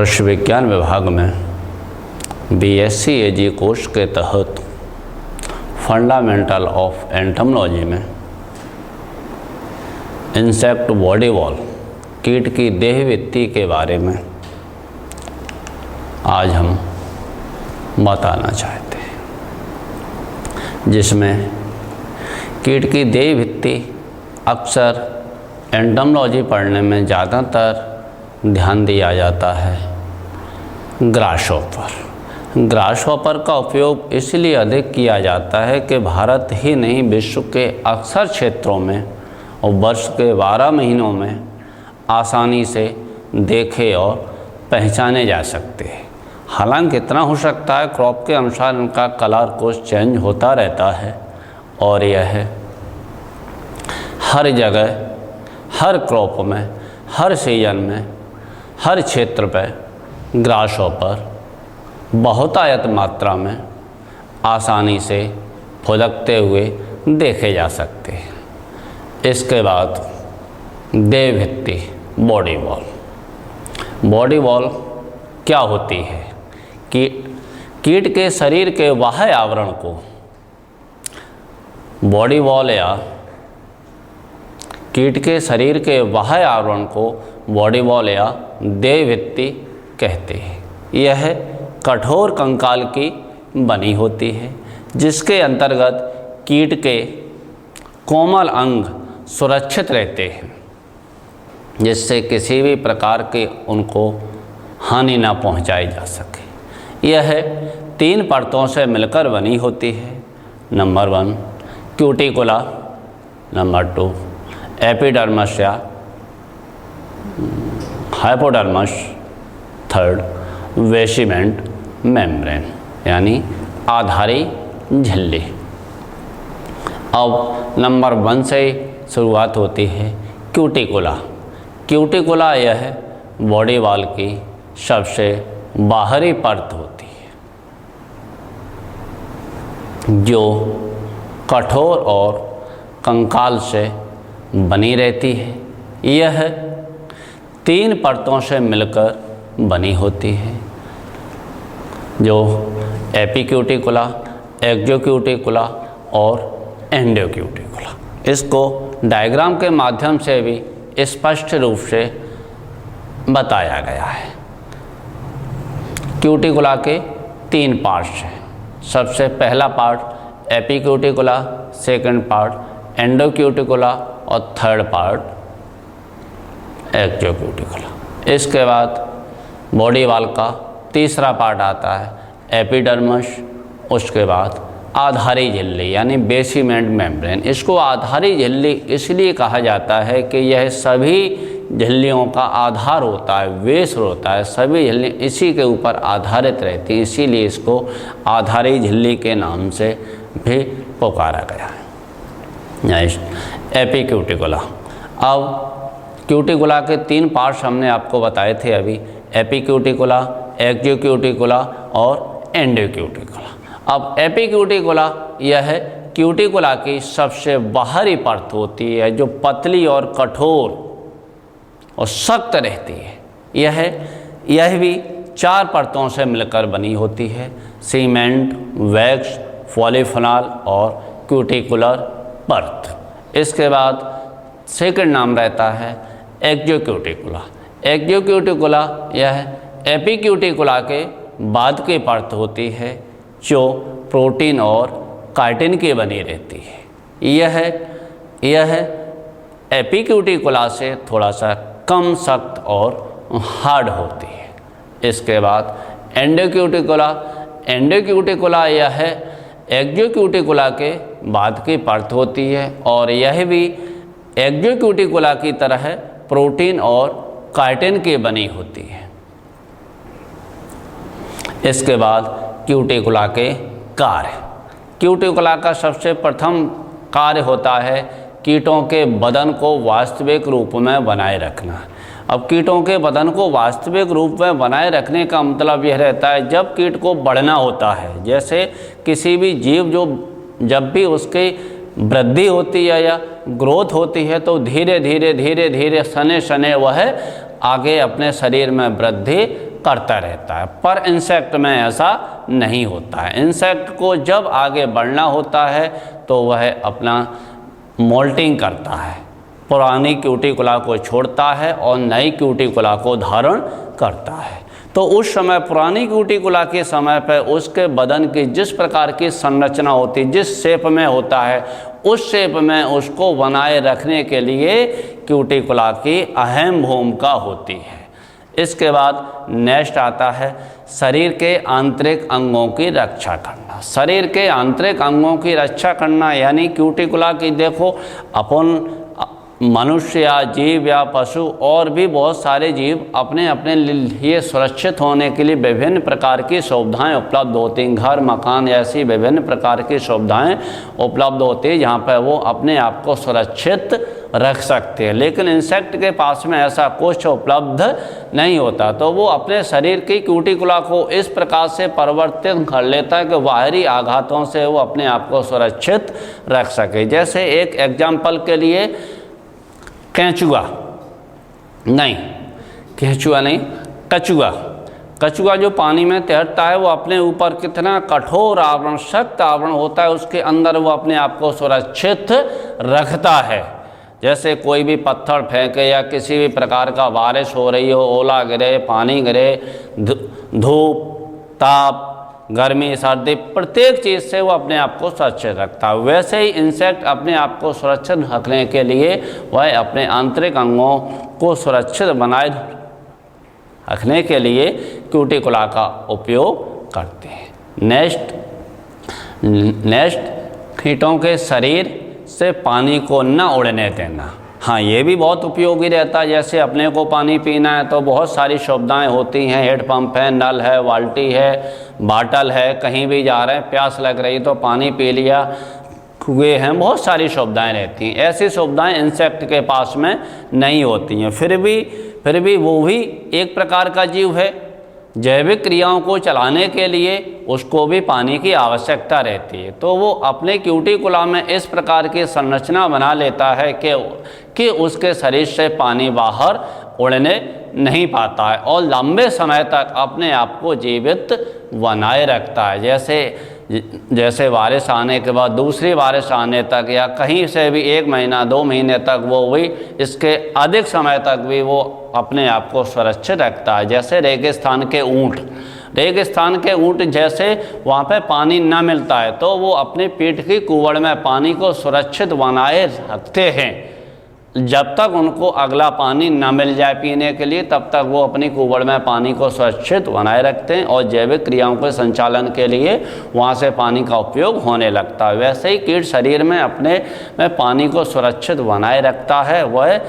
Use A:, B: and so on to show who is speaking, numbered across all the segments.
A: कृषि विज्ञान विभाग में बीएससी एजी कोर्स के तहत फंडामेंटल ऑफ एंटोमोलॉजी में इंसेक्ट बॉडी वॉल कीट की देहवित्ती के बारे में आज हम बताना चाहते हैं, जिसमें कीट की देहवित्ती अक्सर एंटोमोलॉजी पढ़ने में ज़्यादातर ध्यान दिया जाता है ग्रासहॉपर का उपयोग इसलिए अधिक किया जाता है कि भारत ही नहीं विश्व के अक्सर क्षेत्रों में और वर्ष के 12 महीनों में आसानी से देखे और पहचाने जा सकते हैं। हालांकि इतना हो सकता है क्रॉप के अनुसार इनका कलर कुछ चेंज होता रहता है और यह हर जगह, हर क्रॉप में, हर सीजन में, हर क्षेत्र पर ग्रासहॉपर बहुतायत मात्रा में आसानी से फुदकते हुए देखे जा सकते हैं। इसके बाद देहवित्ती बॉडी वॉल क्या होती है? कीट के शरीर के बाह्य आवरण को बॉडी वॉल या कीट के शरीर के बाह्य आवरण को बॉडी वॉल या देहवित्ती कहते हैं। यह कठोर कंकाल की बनी होती है, जिसके अंतर्गत कीट के कोमल अंग सुरक्षित रहते हैं, जिससे किसी भी प्रकार के उनको हानि न पहुंचाई जा सके। यह 3 परतों से मिलकर बनी होती है। नंबर 1 क्यूटिकुला, नंबर 2 एपिडर्मस या हाइपोडर्मस, 3rd बेसिमेंट मेम्ब्रेन यानी आधारी झिल्ली। अब नंबर 1 से शुरुआत होती है क्यूटिकुला यह बॉडी वॉल की सबसे बाहरी परत होती है, जो कठोर और कंकाल से बनी रहती है। यह 3 परतों से मिलकर बनी होती है, जो एपिक्यूटिकुला, एक्सोक्यूटिकुला और एंडोक्यूटिकुला। इसको डायग्राम के माध्यम से भी स्पष्ट रूप से बताया गया है। क्यूटिकुला के 3 पार्ट्स हैं। सबसे पहला पार्ट एपिक्यूटिकुला, सेकंड पार्ट एंडोक्यूटिकुला और 3rd पार्ट एक्सोक्यूटिकुला। इसके बाद बॉडी वॉल का तीसरा पार्ट आता है एपिडर्मस, उसके बाद आधारी झिल्ली यानी बेसिमेंट मेम्ब्रेन। इसको आधारी झिल्ली इसलिए कहा जाता है कि यह सभी झिल्लियों का आधार होता है, बेस होता है। सभी झिल्लियाँ इसी के ऊपर आधारित रहती हैं, इसीलिए इसको आधारी झिल्ली के नाम से भी पुकारा गया है। एपिक्यूटिकुला। अब क्यूटिकुला के 3 पार्ट्स हमने आपको बताए थे अभी, एपिक्यूटिकुला, एक्सोक्यूटिकुला और एंडोक्यूटिकुला। अब एपिक्यूटिकुला यह क्यूटिकुला की सबसे बाहरी परत होती है, जो पतली और कठोर और सख्त रहती है। यह भी 4 परतों से मिलकर बनी होती है, सीमेंट, वैक्स, पॉलीफेनॉल और क्यूटिकुलर परत। इसके बाद सेकंड नाम रहता है एक्सोक्यूटिकुला। एक्सोक्यूटिकुला यह एपिक्यूटिकुला के बाद की परत होती है, जो प्रोटीन और काइटिन की बनी रहती है। यह एपिक्यूटिकुला से थोड़ा सा कम सख्त और हार्ड होती है। इसके बाद एंडोक्यूटिकुला यह एक्सोक्यूटिकुला के बाद की परत होती है और यह भी एक्सोक्यूटिकुला की तरह प्रोटीन और काइटिन की बनी होती है। इसके बाद क्यूटिकुला के कार्य। क्यूटिकुला का सबसे प्रथम कार्य होता है कीटों के बदन को वास्तविक रूप में बनाए रखना। अब कीटों के बदन को वास्तविक रूप में बनाए रखने का मतलब यह रहता है जब कीट को बढ़ना होता है, जैसे किसी भी जीव जो जब भी उसकी वृद्धि होती है या ग्रोथ होती है तो धीरे धीरे सने वह आगे अपने शरीर में वृद्धि करता रहता है। पर इंसेक्ट में ऐसा नहीं होता है। इंसेक्ट को जब आगे बढ़ना होता है तो वह अपना मोल्टिंग करता है, पुरानी क्यूटिकुला को छोड़ता है और नई क्यूटिकुला को धारण करता है। तो उस समय पुरानी क्यूटिकुला के समय पर उसके बदन की जिस प्रकार की संरचना होती, जिस शेप में होता है, उस शेप में उसको बनाए रखने के लिए क्यूटिकुला की अहम भूमिका होती है। इसके बाद नेक्स्ट आता है शरीर के आंतरिक अंगों की रक्षा करना। शरीर के आंतरिक अंगों की रक्षा करना यानी क्यूटिकुला की, देखो अपन मनुष्य या जीव या पशु और भी बहुत सारे जीव अपने अपने लिए सुरक्षित होने के लिए विभिन्न प्रकार की सुविधाएं उपलब्ध होती हैं। घर, मकान ऐसी विभिन्न प्रकार की सुविधाएं उपलब्ध होती हैं जहाँ पर वो अपने आप को सुरक्षित रख सकते हैं। लेकिन इंसेक्ट के पास में ऐसा कुछ उपलब्ध नहीं होता, तो वो अपने शरीर की क्यूटिकुला को इस प्रकार से परिवर्तित कर लेता है कि बाहरी आघातों से वो अपने आप को सुरक्षित रख सके। जैसे एक एग्जाम्पल के लिए केंचुआ नहीं, केंचुआ नहीं, कछुआ। कछुआ जो पानी में तैरता है वो अपने ऊपर कितना कठोर आवरण, सख्त आवरण होता है, उसके अंदर वो अपने आप को सुरक्षित रखता है। जैसे कोई भी पत्थर फेंके या किसी भी प्रकार का बारिश हो रही हो, ओला गिरे, पानी गिरे, धूप, ताप, गर्मी, सर्दी, प्रत्येक चीज़ से वो अपने आप को सुरक्षित रखता है। वैसे ही इंसेक्ट अपने आप को सुरक्षित रखने के लिए वह अपने आंतरिक अंगों को सुरक्षित बनाए रखने के लिए क्यूटिकुला का उपयोग करते हैं। नेक्स्ट कीटों के शरीर से पानी को न उड़ने देना। हाँ, ये भी बहुत उपयोगी रहता है। जैसे अपने को पानी पीना है तो बहुत सारी सुविधाएं होती हैं, हेडपम्प है, नल है, बाल्टी है, बाटल है, कहीं भी जा रहे हैं, प्यास लग रही तो पानी पी लिया, कुएं हैं, बहुत सारी सुविधाएं रहती हैं। ऐसी सुविधाएं इंसेक्ट के पास में नहीं होती हैं। फिर भी वो भी एक प्रकार का जीव है, जैविक क्रियाओं को चलाने के लिए उसको भी पानी की आवश्यकता रहती है। तो वो अपने क्यूटिकुला में इस प्रकार की संरचना बना लेता है कि उसके शरीर से पानी बाहर उड़ने नहीं पाता है और लंबे समय तक अपने आप को जीवित बनाए रखता है। जैसे बारिश आने के बाद दूसरी बारिश आने तक या कहीं से भी 1 महीना 2 महीने तक वो भी इसके अधिक समय तक भी वो अपने आप को सुरक्षित रखता है। जैसे रेगिस्तान के ऊँट जैसे वहाँ पे पानी ना मिलता है तो वो अपने पीठ की कुबड़ में पानी को सुरक्षित बनाए रखते हैं। जब तक उनको अगला पानी ना मिल जाए पीने के लिए तब तक वो अपनी कुबड़ में पानी को सुरक्षित बनाए रखते हैं और जैविक क्रियाओं के संचालन के लिए वहाँ से पानी का उपयोग होने लगता है। वैसे ही कीट शरीर में अपने में पानी को सुरक्षित बनाए रखता है। वह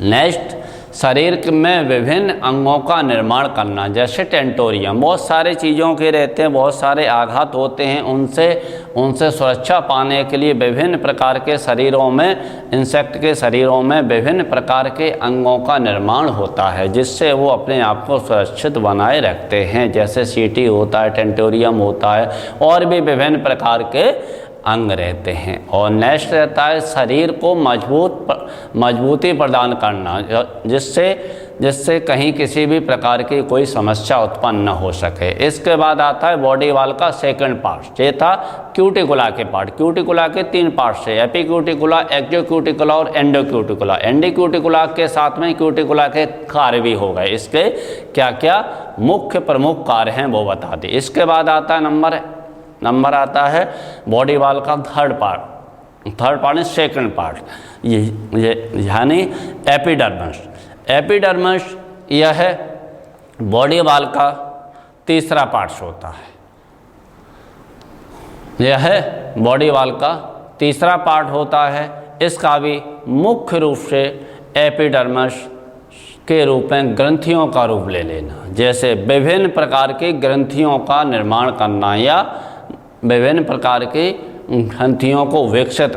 A: नेक्स्ट शरीर में विभिन्न अंगों का निर्माण करना। जैसे टेंटोरियम बहुत सारे चीज़ों के रहते हैं, बहुत सारे आघात होते हैं, उनसे सुरक्षा पाने के लिए विभिन्न प्रकार के शरीरों में, इंसेक्ट के शरीरों में विभिन्न प्रकार के अंगों का निर्माण होता है जिससे वो अपने आप को सुरक्षित बनाए रखते हैं। जैसे सीटी होता है, टेंटोरियम होता है और भी विभिन्न प्रकार के अंग रहते हैं। और नेक्स्ट रहता है शरीर को मजबूती प्रदान करना, जिससे कहीं किसी भी प्रकार की कोई समस्या उत्पन्न न हो सके। इसके बाद आता है बॉडी वाल का सेकंड पार्ट। ये था क्यूटिकुला के पार्ट। क्यूटिकुला के 3 पार्ट्स है, एपिक्यूटिकुला, एक्सोक्यूटिकुला और एंडोक्यूटिकुला। एंडोक्यूटिकुला के साथ में क्यूटिकुला के कार्य भी हो गए। इसके क्या क्या मुख्य प्रमुख कार्य हैं वो बता दें। इसके बाद आता है नंबर आता है बॉडी वाल का थर्ड पार्ट सेकंड पार्ट, यानी एपिडर्मिस। एपिडर्मिस यह है बॉडी वाल का तीसरा पार्ट होता है। यह बॉडी वाल का तीसरा पार्ट होता है। इसका भी मुख्य रूप से एपिडर्मिस के रूप में ग्रंथियों का रूप ले लेना। जैसे विभिन्न प्रकार की ग्रंथियों का निर्माण करना या विभिन्न प्रकार की ग्रंथियों को विकसित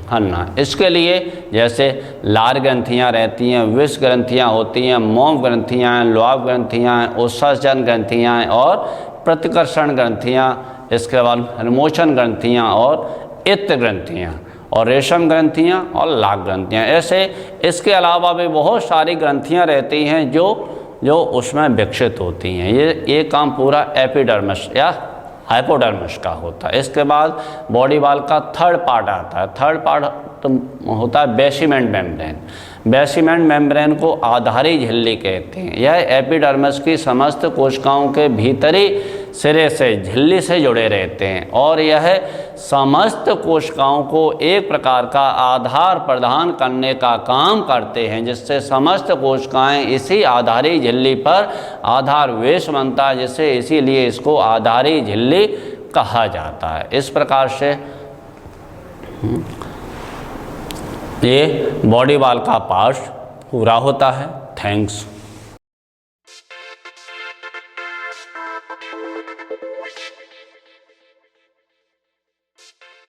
A: करना। इसके लिए जैसे लार ग्रंथियाँ रहती हैं, विष ग्रंथियाँ होती हैं, मोम ग्रंथियाँ हैं, लुआब ग्रंथियाँ हैं, उत्सर्जन ग्रंथियाँ हैं और प्रतिकर्षण ग्रंथियाँ। इसके बाद विमोचन ग्रंथियाँ और इत्र ग्रंथियाँ और रेशम ग्रंथियाँ और लाग ग्रंथियाँ। ऐसे इसके अलावा भी बहुत सारी ग्रंथियाँ रहती हैं जो जो उसमें विकसित होती हैं। ये काम पूरा एपिडर्मिस या हाइपोडर्मिस का होता है। इसके बाद बॉडी वॉल का थर्ड पार्ट आता है। थर्ड पार्ट तो होता है बेसिमेंट मेम्ब्रेन। बेसिमेंट मेम्ब्रेन को आधारी झिल्ली कहते हैं। यह एपिडर्मिस की समस्त कोशिकाओं के भीतरी सिरे से झिल्ली से जुड़े रहते हैं और यह समस्त कोशिकाओं को एक प्रकार का आधार प्रदान करने का काम करते हैं, जिससे समस्त कोशिकाएं इसी आधारी झिल्ली पर आधार वेश बनता है, जिससे इसीलिए इसको आधारी झिल्ली कहा जाता है। इस प्रकार से ये बॉडी वॉल का पार्ट पूरा होता है। थैंक्स।